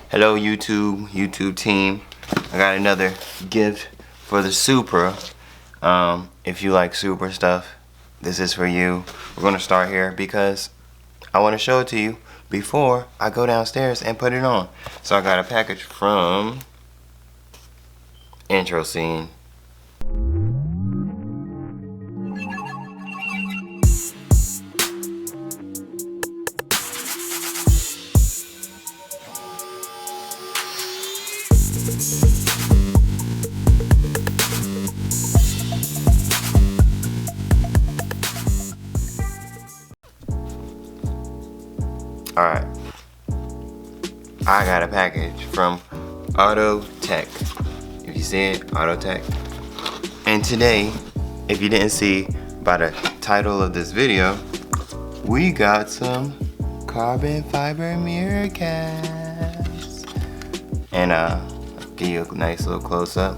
Hello YouTube team. I got another gift for the Supra. If you like Supra stuff, this is for you. We're gonna start here because I want to show it to you before I go downstairs and put it on. So I got a package from Intro Scene. Alright, I got a package from AutoTecknic. If you see it, AutoTecknic. And today, if you didn't see by the title of this video, we got some carbon fiber mirror caps. And I'll give you a nice little close up.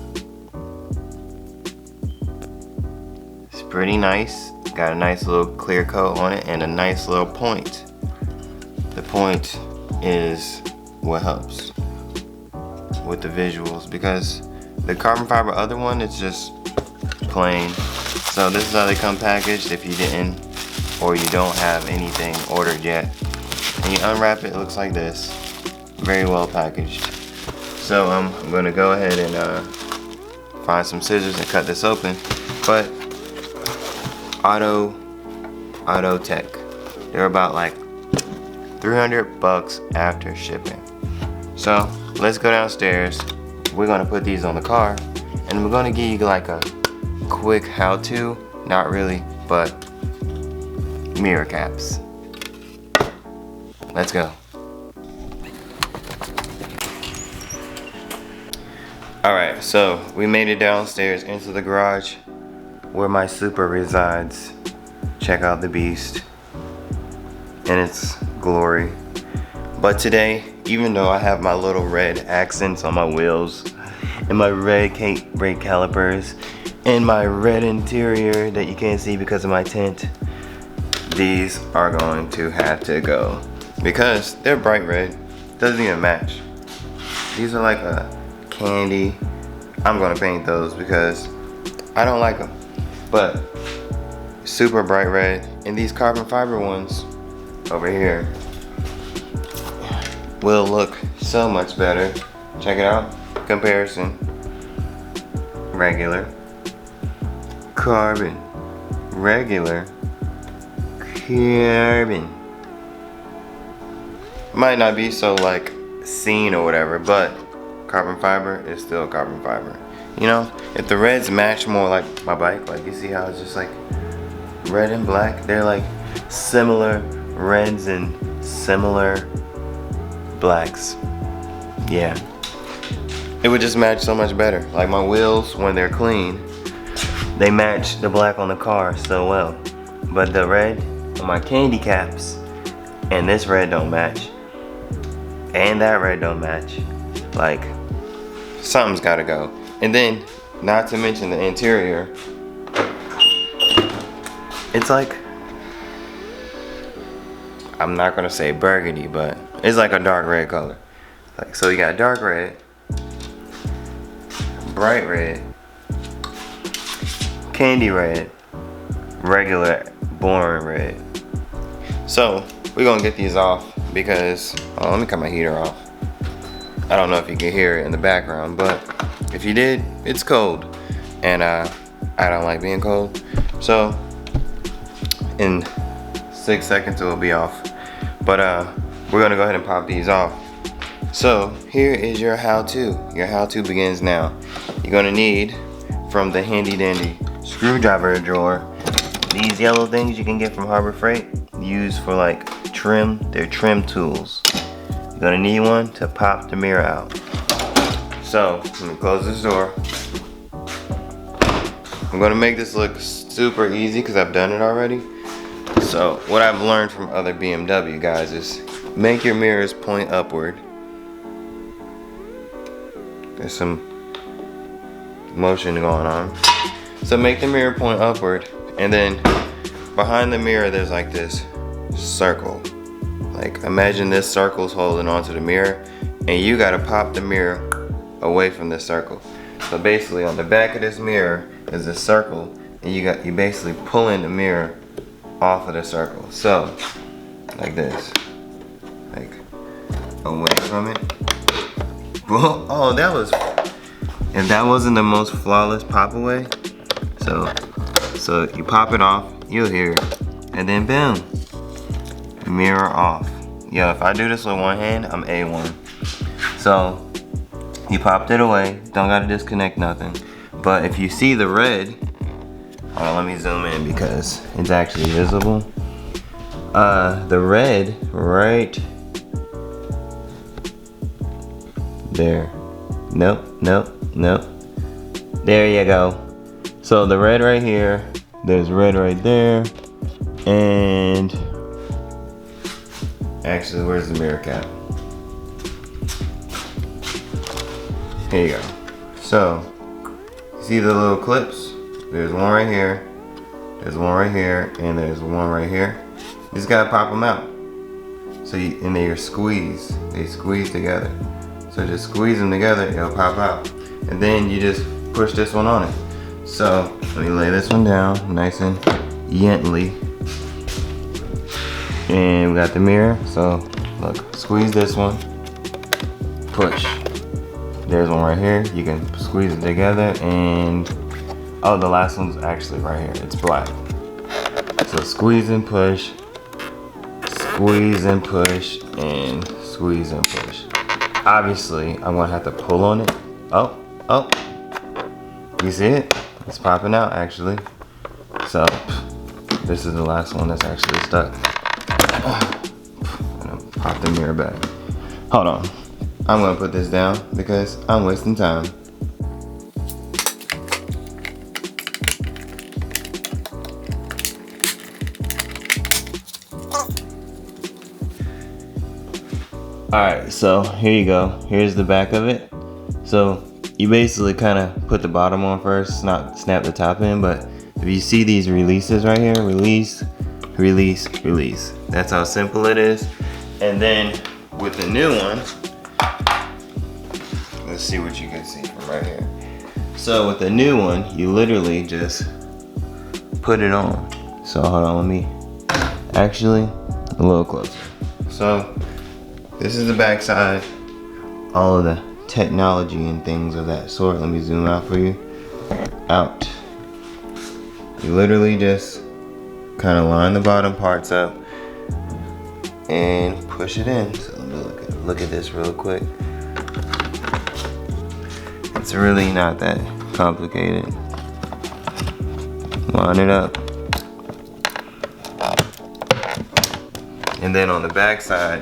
It's pretty nice. Got a nice little clear coat on it and a nice little point. The point is what helps with the visuals, because the carbon fiber other one, it's just plain. So this is how they come packaged if you didn't, or you don't have anything ordered yet. And you unwrap it, it looks like this. Very well packaged. So I'm gonna go ahead and find some scissors and cut this open. But AutoTecknic, they're about like $300 after shipping. So let's go downstairs. We're gonna put these on the car and we're gonna give you like a quick how-to, not really, but mirror caps. Let's go. Alright, so we made it downstairs into the garage where my Supra resides. Check out the beast and its glory. But today, even though I have my little red accents on my wheels and my red brake calipers and my red interior that you can't see because of my tint, these are going to have to go because they're bright red. Doesn't even match. These are like a candy. I'm gonna paint those because I don't like them, but super bright red. And these carbon fiber ones over here will look so much better. Check it out. Comparison. Regular. Carbon. Regular. Carbon. Might not be so like seen or whatever, but carbon fiber is still carbon fiber. You know, if the reds match more like my bike, like you see how it's just like red and black, they're like similar reds and similar blacks. Yeah, it would just match so much better. Like my wheels, when they're clean, they match the black on the car so well, but the red on my candy caps and this red don't match, and that red don't match. Like, something's gotta go. And then, not to mention the interior, it's like, I'm not gonna say burgundy, but it's like a dark red color. Like, so you got dark red, bright red, candy red, regular boring red. So we're gonna get these off because, oh, let me cut my heater off. I don't know if you can hear it in the background, but if you did, it's cold, and I don't like being cold. So in 6 seconds it will be off. But we're gonna go ahead and pop these off. So here is your how-to. Your how-to begins now. You're gonna need, from the handy dandy screwdriver drawer, these yellow things you can get from Harbor Freight, used for like trim. They're trim tools. You're gonna need one to pop the mirror out. So let me close this door. I'm gonna make this look super easy because I've done it already. So what I've learned from other BMW guys is make your mirrors point upward. There's some motion going on. So make the mirror point upward, and then behind the mirror there's like this circle. Like imagine this circle's holding onto the mirror and you gotta pop the mirror away from the circle. So basically on the back of this mirror is a circle, and you basically pulling the mirror off of the circle. So like this, like away from it. Oh, that was, if that wasn't the most flawless pop away. So you pop it off, you'll hear it, and then boom, mirror off. Yo, if I do this with one hand, I'm A1. So you popped it away, don't gotta disconnect nothing. But if you see the red, hold on, let me zoom in because it's actually visible. The red right there. Nope. There you go. So the red right here, there's red right there, and actually, where's the mirror cap? Here you go. So, see the little clips? There's one right here, there's one right here, and there's one right here. You just gotta pop them out. So and they're squeezed. They squeeze together. So just squeeze them together, it'll pop out. And then you just push this one on it. So, let me lay this one down, nice and gently. And we got the mirror, so look, squeeze this one, push. There's one right here, you can squeeze it together, and oh, the last one's actually right here, it's black. So squeeze and push, squeeze and push, and squeeze and push. Obviously, I'm gonna have to pull on it. Oh, you see it? It's popping out actually. So, this is the last one that's actually stuck. I'm gonna pop the mirror back. Hold on. I'm gonna put this down because I'm wasting time. Alright, so here you go. Here's the back of it. So you basically kind of put the bottom on first, not snap the top in, but if you see these releases right here, release, release, release. That's how simple it is. And then with the new one, let's see what you can see from right here. So with the new one, you literally just put it on. So hold on, let me actually a little closer. So this is the back side, all of the technology and things of that sort. Let me zoom out for you. Out. You literally just kind of line the bottom parts up and push it in. So let me look at this real quick. It's really not that complicated. Line it up. And then on the back side,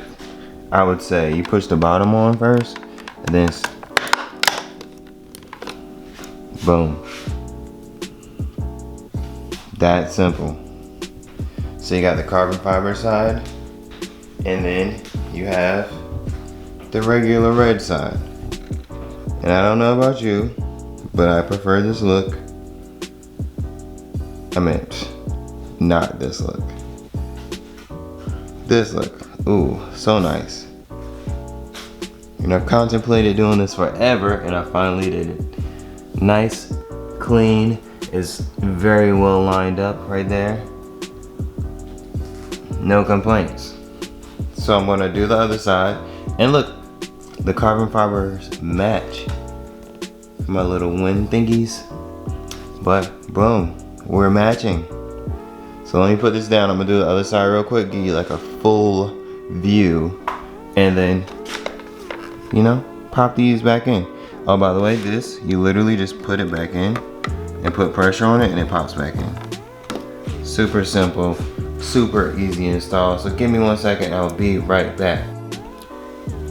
I would say you push the bottom on first, and then boom. That simple. So you got the carbon fiber side, and then you have the regular red side. And I don't know about you, but I prefer this look. I meant, not this look. This look. Ooh, so nice. And I've contemplated doing this forever, and I finally did it. Nice, clean, is very well lined up right there. No complaints. So I'm gonna do the other side, and look, the carbon fibers match my little wind thingies. But boom, we're matching. So let me put this down. I'm gonna do the other side real quick, give you like a full view, and then, you know, pop these back in. Oh, by the way, this, you literally just put it back in and put pressure on it and it pops back in. Super simple, super easy to install. So give me 1 second, I'll be right back.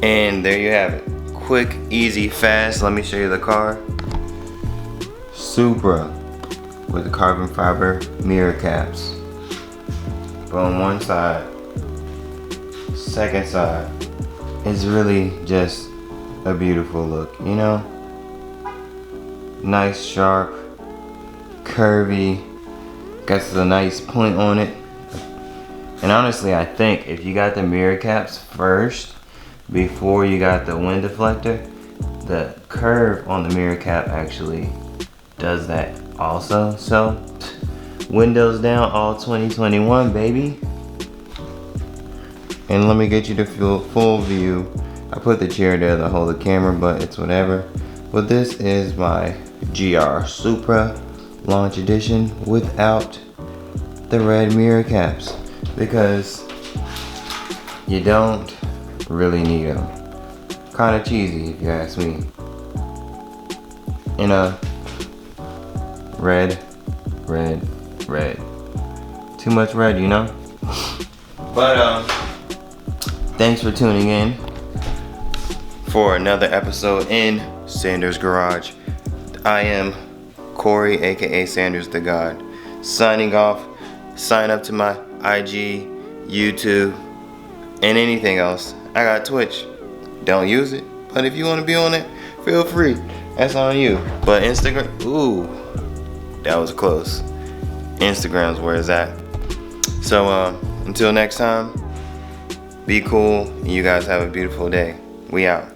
And there you have it. Quick, easy, fast. Let me show you the car. Supra with the carbon fiber mirror caps. On one side, second side. It's really just a beautiful look, you know? Nice, sharp, curvy, got a nice point on it. And honestly, I think if you got the mirror caps first, before you got the wind deflector, the curve on the mirror cap actually does that also. So windows down all 2021, baby. And let me get you the full view. I put the chair there to hold the camera, but it's whatever. But this is my GR Supra launch edition without the red mirror caps, because you don't really need them. Kind of cheesy if you ask me. In a red. Too much red, you know? But thanks for tuning in for another episode in Sanders Garage. I am Corey, aka Sanders the God, signing off. Sign up to my IG, YouTube, and anything else. I got Twitch. Don't use it, but if you want to be on it, feel free. That's on you. But Instagram, ooh, that was close. Instagram's where it's at. So until next time, be cool, and you guys have a beautiful day. We out.